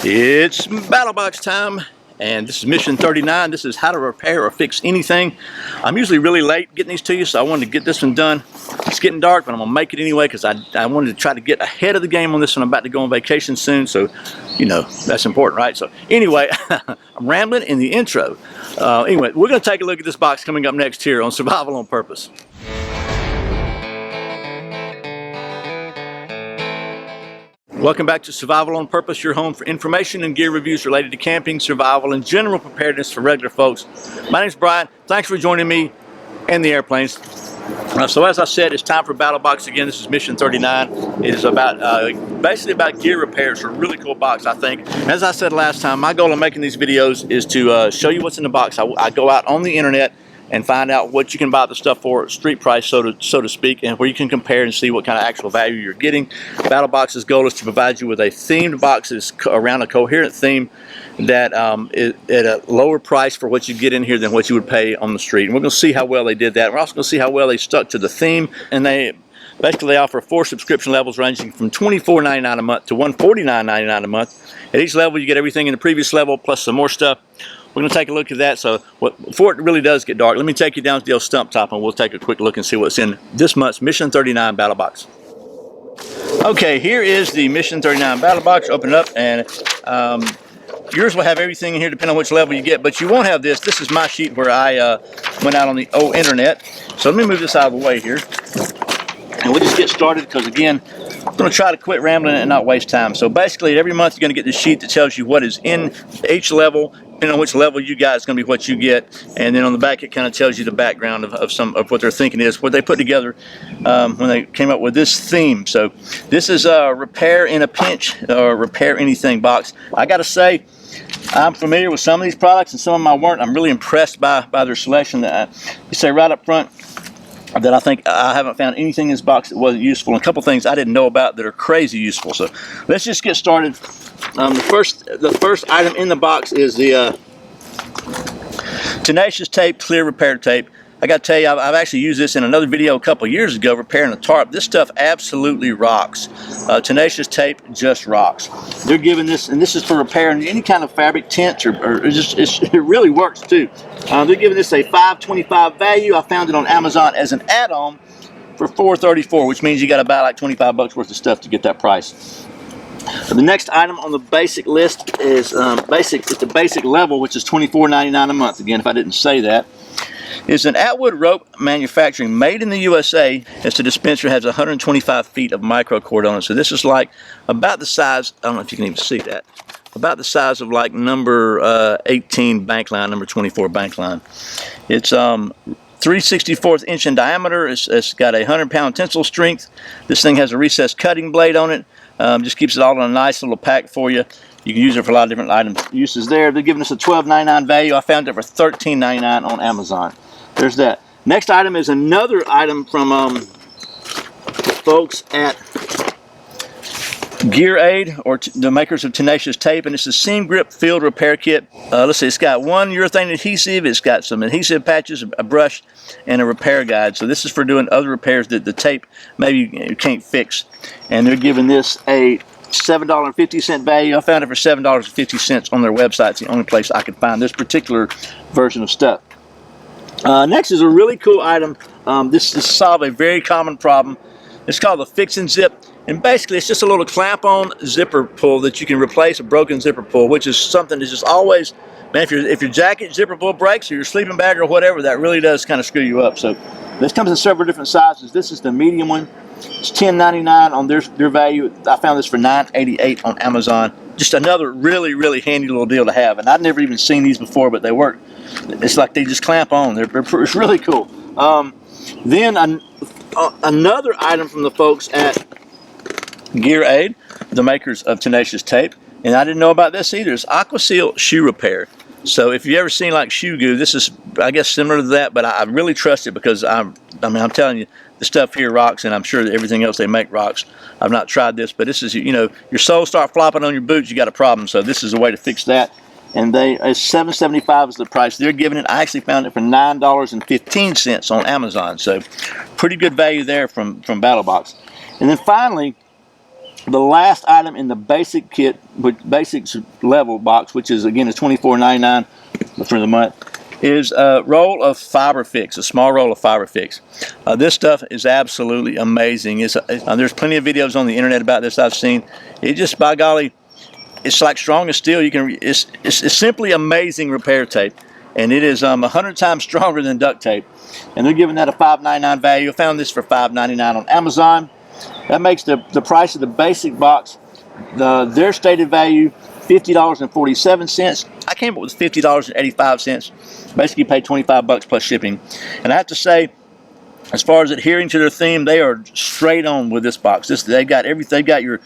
It's Battlebox time, and this is mission 39. This is how to repair or fix anything. I'm usually really late getting these to you, so I wanted to get this one done. It's getting dark, but I'm gonna make it anyway because I wanted to try to get ahead of the game on this one. I'm about to go on vacation soon, so you know that's important, right? So anyway, I'm rambling in the intro. Anyway, we're gonna take a look at this box coming up next here on Survival on Purpose. Welcome back to Survival on Purpose, your home for information and gear reviews related to camping, survival, and general preparedness for regular folks. My name's Brian. Thanks for joining me and the airplanes. So as I said, it's time for Battlebox again. This is mission 39. It is about basically about gear repairs. It's a really cool box, I think. As I said last time, my goal in making these videos is to show you what's in the box. I go out on the internet and find out what you can buy the stuff for, street price, so to speak, and where you can compare and see what kind of actual value you're getting. Battlebox's goal is to provide you with a themed box that's around a coherent theme that is at a lower price for what you get in here than what you would pay on the street. And we're going to see how well they did that. We're also going to see how well they stuck to the theme, and they offer 4 subscription levels ranging from $24.99 a month to $149.99 a month. At each level, you get everything in the previous level plus some more stuff. We're going to take a look at that. So before it really does get dark, let me take you down to the old stump top and we'll take a quick look and see what's in this month's Mission 39 Battle Box. Okay, here is the Mission 39 Battle Box. Open it up, and yours will have everything in here depending on which level you get, but you won't have this. This is my sheet where I went out on the old internet. So let me move this out of the way here. And we'll just get started because, again, I'm going to try to quit rambling and not waste time. So basically, every month you're going to get this sheet that tells you what is in each level. Depending on which level you got, it's going to be what you get. And then on the back, it kind of tells you the background of what they're thinking is, what they put together when they came up with this theme. So this is a repair in a pinch, or repair anything box. I got to say, I'm familiar with some of these products and some of them I weren't. I'm really impressed by their selection. You say right up front that I think I haven't found anything in this box that wasn't useful, and a couple things I didn't know about that are crazy useful. So let's just get started. The first item in the box is the Tenacious Tape Clear Repair Tape. I got to tell you, I've actually used this in another video a couple years ago, repairing a tarp. This stuff absolutely rocks. Tenacious Tape just rocks. They're giving this, and this is for repairing any kind of fabric tents, or it really works too. They're giving this a $5.25 value. I found it on Amazon as an add-on for $4.34, which means you got to buy like 25 bucks worth of stuff to get that price. So the next item on the basic list is it's the basic level, which is $24.99 a month. Again, if I didn't say that. It's an Atwood rope manufacturing, made in the USA. It's a dispenser, has 125 feet of microcord on it. So this is like about the size, I don't know if you can even see that, about the size of like number 18 bank line, number 24 bank line. It's 3/64 inch in diameter. It's got a 100-pound tensile strength. This thing has a recessed cutting blade on it. Just keeps it all in a nice little pack for you. You can use it for a lot of different uses there. They're giving us a $12.99 value. I found it for $13.99 on Amazon. There's that. Next item is another item from folks at Gear Aid, or the makers of Tenacious Tape, and it's a Seam Grip Field Repair Kit. Let's see, it's got one urethane adhesive, it's got some adhesive patches, a brush, and a repair guide. So this is for doing other repairs that the tape maybe you can't fix. And they're giving this a $7.50 value. I found it for $7.50 on their website. It's the only place I could find this particular version of stuff. Next is a really cool item. This solves a very common problem. It's called the Fix and Zip. And basically, it's just a little clamp-on zipper pull that you can replace a broken zipper pull, which is something that's just always, man, if your jacket zipper pull breaks or your sleeping bag or whatever, that really does kind of screw you up. So this comes in several different sizes. This is the medium one. It's $10.99 on their value. I found this for $9.88 on Amazon. Just another really, really handy little deal to have. And I'd never even seen these before, but they work. It's like they just clamp on. It's really cool. Then another item from the folks at Gear Aid, the makers of Tenacious Tape, and I didn't know about this either. It's AquaSeal Shoe Repair. So if you've ever seen like shoe goo, this is, I guess, similar to that, but I really trust it because I'm telling you, the stuff here rocks, and I'm sure that everything else they make rocks. I've not tried this, but this is, you know, your soles start flopping on your boots, you got a problem. So this is a way to fix that. And it's $7.75 is the price they're giving it. I actually found it for $9.15 on Amazon. So pretty good value there from Battlebox. And then finally, the last item in the basic kit, basics level box, which is again is $24.99 for the month, is a roll of Fiber Fix, a small roll of Fiber Fix. This stuff is absolutely amazing. There's plenty of videos on the internet about this I've seen. It just, by golly, it's like strong as steel. It's simply amazing repair tape, and it is 100 times stronger than duct tape. And they're giving that a $5.99 value. I found this for $5.99 on Amazon. That makes the price of the basic box, their stated value, $50.47. I came up with $50.85. Basically paid $25 plus shipping. And I have to say, as far as adhering to their theme, they are straight on with this box. They've got everything. They've got your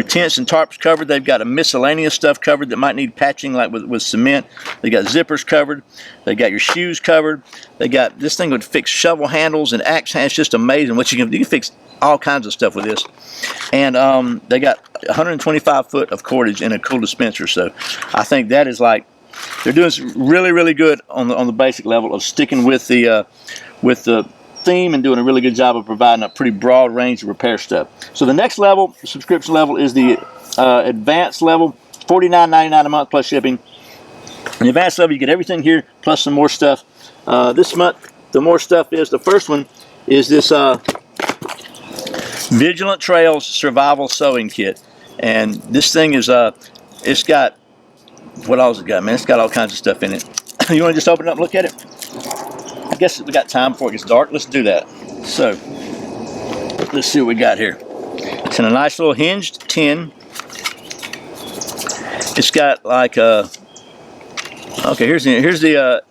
tents and tarps covered. They've got a miscellaneous stuff covered that might need patching, like with cement. They got zippers covered. They got your shoes covered. They got this thing would fix shovel handles and axe hands. It's just amazing what you can fix all kinds of stuff with this. And they got 125 foot of cordage in a cool dispenser. So I think that is like, they're doing really, really good on the basic level of sticking with the theme and doing a really good job of providing a pretty broad range of repair stuff. So the next level, subscription level, is the advanced level, $49.99 a month plus shipping. In the advanced level, you get everything here plus some more stuff. This month, the more stuff is, the first one is this Vigilant Trails Survival Sewing Kit. And this thing is, it's got, what else it got, man? It's got all kinds of stuff in it. You want to just open it up and look at it? I guess we got time before it gets dark. Let's do that. So, let's see what we got here. It's in a nice little hinged tin. It's got like a, okay, here's the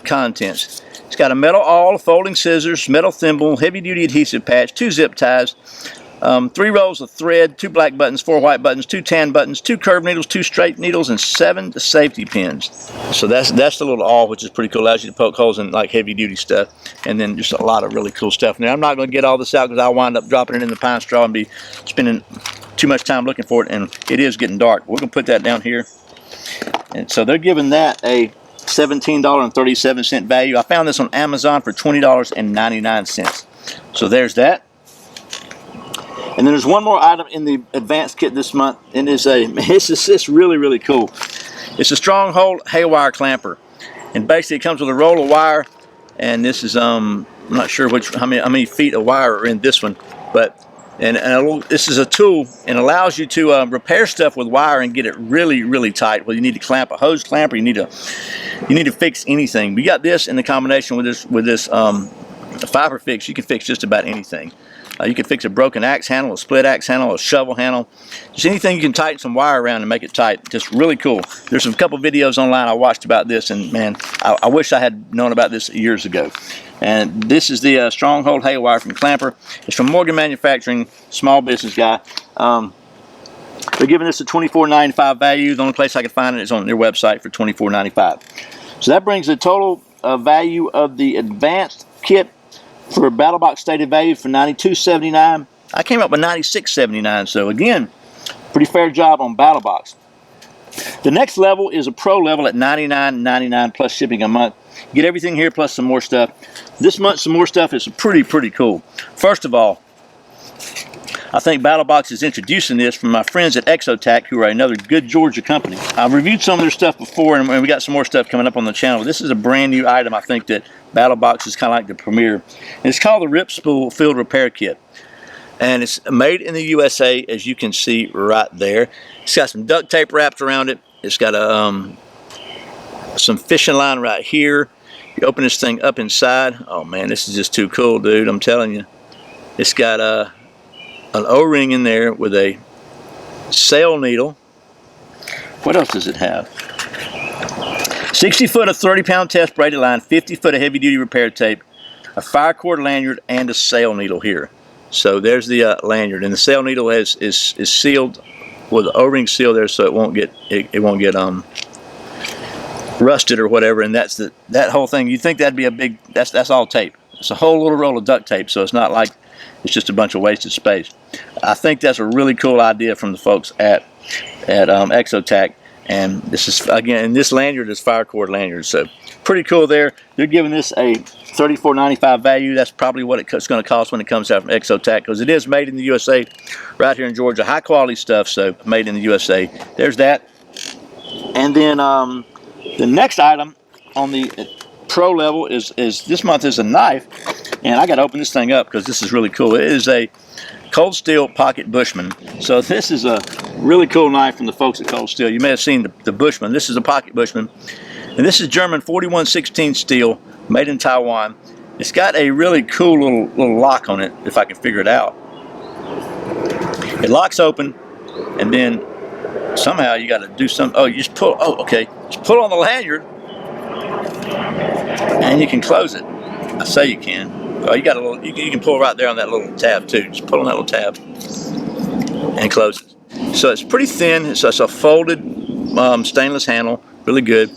contents. It's got a metal awl, folding scissors, metal thimble, heavy-duty adhesive patch, 2 zip ties, 3 rolls of thread, 2 black buttons, 4 white buttons, 2 tan buttons, 2 curved needles, 2 straight needles, and 7 safety pins. So that's the little awl, which is pretty cool. Allows you to poke holes in like heavy-duty stuff, and then just a lot of really cool stuff. Now I'm not going to get all this out because I'll wind up dropping it in the pine straw and be spending too much time looking for it, and it is getting dark. We're going to put that down here. And so they're giving that a $17.37 value. I found this on Amazon for $20.99. So there's that. And then there's one more item in the advanced kit this month, and it's really, really cool. It's a Stronghold haywire clamper, and basically it comes with a roll of wire, and this is I'm not sure how many feet of wire are in this one, but this is a tool and allows you to repair stuff with wire and get it really, really tight. Well, you need to clamp a hose clamp, or you need to fix anything. We got this in the combination with this Fiber Fix. You can fix just about anything. You can fix a broken axe handle, a split axe handle, a shovel handle, just anything you can tighten some wire around and make it tight. Just really cool. There's a couple videos online I watched about this, and man, I wish I had known about this years ago. And this is the Stronghold haywire from Clamper. It's from Morgan Manufacturing, small business guy. They're giving this a $24.95 value. The only place I could find it is on their website for $24.95. So that brings the total value of the advanced kit for Battlbox stated value for $92.79. I came up with $96.79. So again, pretty fair job on Battlbox. The next level is a pro level at $99.99 plus shipping a month. You get everything here plus some more stuff. This month, some more stuff is pretty cool. First of all, I think Battlbox is introducing this from my friends at Exotac, who are another good Georgia company. I've reviewed some of their stuff before, and we got some more stuff coming up on the channel. This is a brand new item. I think that Battlbox is kind of like the premier. And it's called the Rip Spool Field Repair Kit. And it's made in the USA, as you can see right there. It's got some duct tape wrapped around it. It's got some fishing line right here. You open this thing up inside. Oh man, this is just too cool, dude. I'm telling you. It's got an O-ring in there with a sail needle. What else does it have? 60 foot of 30-pound test braided line, 50 foot of heavy-duty repair tape, a fire cord lanyard, and a sail needle here. So there's the lanyard, and the sail needle is sealed with the O-ring seal there, so it won't get rusted or whatever. And that's that whole thing. You think that'd be a big? That's all tape. It's a whole little roll of duct tape, so it's not like it's just a bunch of wasted space. I think that's a really cool idea from the folks at Exotac, And this is, again, this lanyard is fire cord lanyard, so pretty cool there. They're giving this a $34.95 value. That's probably what it's going to cost when it comes out from Exotac, because it is made in the USA, right here in Georgia. High quality stuff, so made in the USA. There's that. And then the next item on the pro level is this month is a knife, and I got to open this thing up because this is really cool. It is a Cold Steel Pocket Bushman. So this is a really cool knife from the folks at Cold Steel. You may have seen the Bushman. This is a Pocket Bushman, and this is German 4116 steel, made in Taiwan. It's got a really cool little lock on it, if I can figure it out. It locks open, and then somehow you got to do something. Oh, you just pull. Oh, okay. Just pull on the lanyard, and you can close it. I say you can. Oh, you got a little. You can pull right there on that little tab too. Just pull on that little tab and close it. So it's pretty thin. It's a folded stainless handle, really good.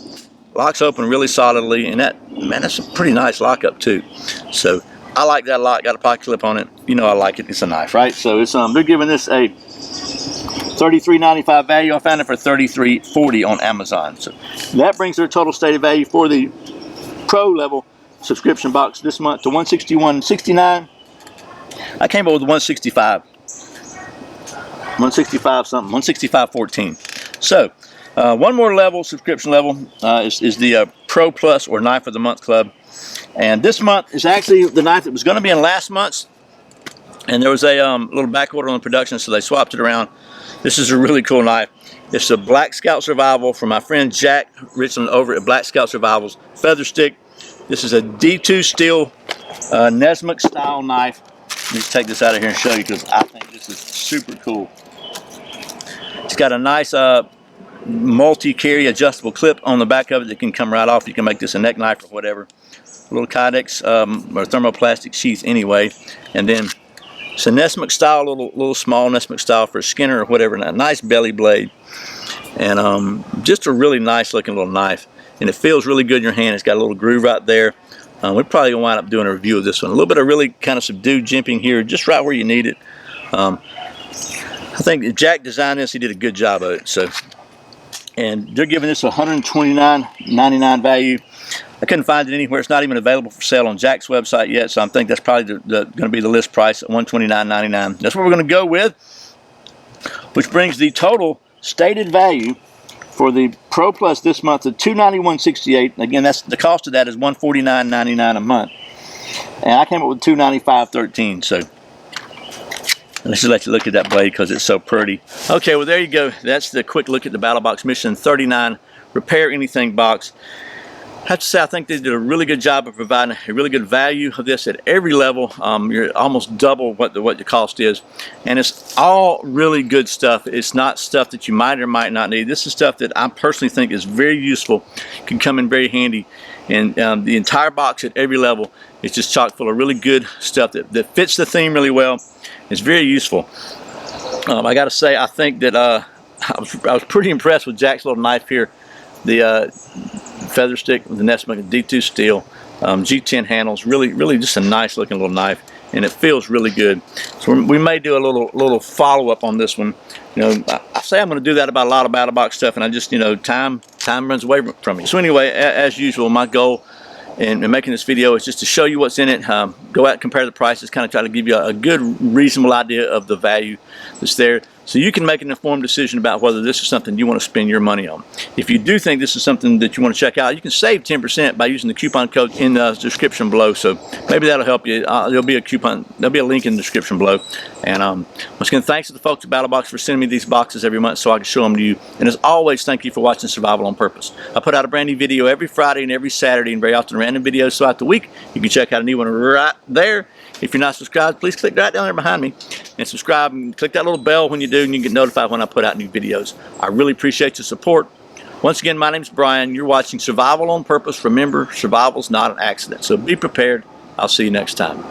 Locks open really solidly, and that's a pretty nice lockup too. So I like that a lot. Got a pocket clip on it. You know I like it. It's a knife, right? So it's they're giving this a $33.95 value. I found it for $33.40 on Amazon. So that brings their total stated value for the pro level subscription box this month to $161.69. I came up with $165 something, $165.14. So one more level, subscription level, is the Pro Plus or Knife of the Month Club. And this month is actually the knife that was going to be in last month's, and there was a little back order on the production, so they swapped it around. This is a really cool knife. It's a Black Scout Survival from my friend Jack Richland over at Black Scout Survival's Feather Stick. This is a D2 steel Nesmuk style knife. Let me just take this out of here and show you because I think this is super cool. It's got a nice multi-carry adjustable clip on the back of it that can come right off. You can make this a neck knife or whatever. A little Kydex or thermoplastic sheath anyway. And then it's a Nesmuk style, little small Nesmuk style for a Skinner or whatever. And a nice belly blade. And just a really nice looking little knife. And it feels really good in your hand. It's got a little groove right there. We're probably going to wind up doing a review of this one. A little bit of really kind of subdued jimping here, just right where you need it. I think if Jack designed this, he did a good job of it. So, and they're giving this a $129.99 value. I couldn't find it anywhere. It's not even available for sale on Jack's website yet, so I think that's probably going to be the list price at $129.99. That's what we're going to go with, which brings the total stated value for the Pro Plus this month to $291.68. Again, that's the cost of that is $149.99 a month, and I came up with $295.13. So let's just let you look at that blade because it's so pretty. Okay, well there you go. That's the quick look at the Battlbox Mission 39 Repair Anything box. I have to say I think they did a really good job of providing a really good value of this at every level. You're almost double what the cost is, and it's all really good stuff. It's not stuff that you might or might not need. This is stuff that I personally think is very useful, can come in very handy, and the entire box at every level is just chock full of really good stuff that fits the theme really well. It's very useful. I got to say I think that I was pretty impressed with Jack's little knife here. The Feather Stick with the Nesmuk D2 steel, G10 handles, really just a nice looking little knife, and it feels really good. So we may do a little follow-up on this one. You know, I say I'm going to do that about a lot of Battlebox stuff, and I just, you know, time runs away from me. So anyway, as usual, my goal in making this video is just to show you what's in it, go out and compare the prices, kind of try to give you a good, reasonable idea of the value that's there, so you can make an informed decision about whether this is something you want to spend your money on. If you do think this is something that you want to check out, you can save 10% by using the coupon code in the description below. So maybe that'll help you. There'll be a link in the description below. And once again, thanks to the folks at Battlbox for sending me these boxes every month so I can show them to you. And as always, thank you for watching Survival on Purpose. I put out a brand new video every Friday and every Saturday, and very often random videos throughout the week. You can check out a new one right there. If you're not subscribed, please click right down there behind me and subscribe, and click that little bell when you do, and you get notified when I put out new videos. I really appreciate your support. Once again, my name's Brian. You're watching Survival on Purpose. Remember, survival's not an accident. So be prepared. I'll see you next time.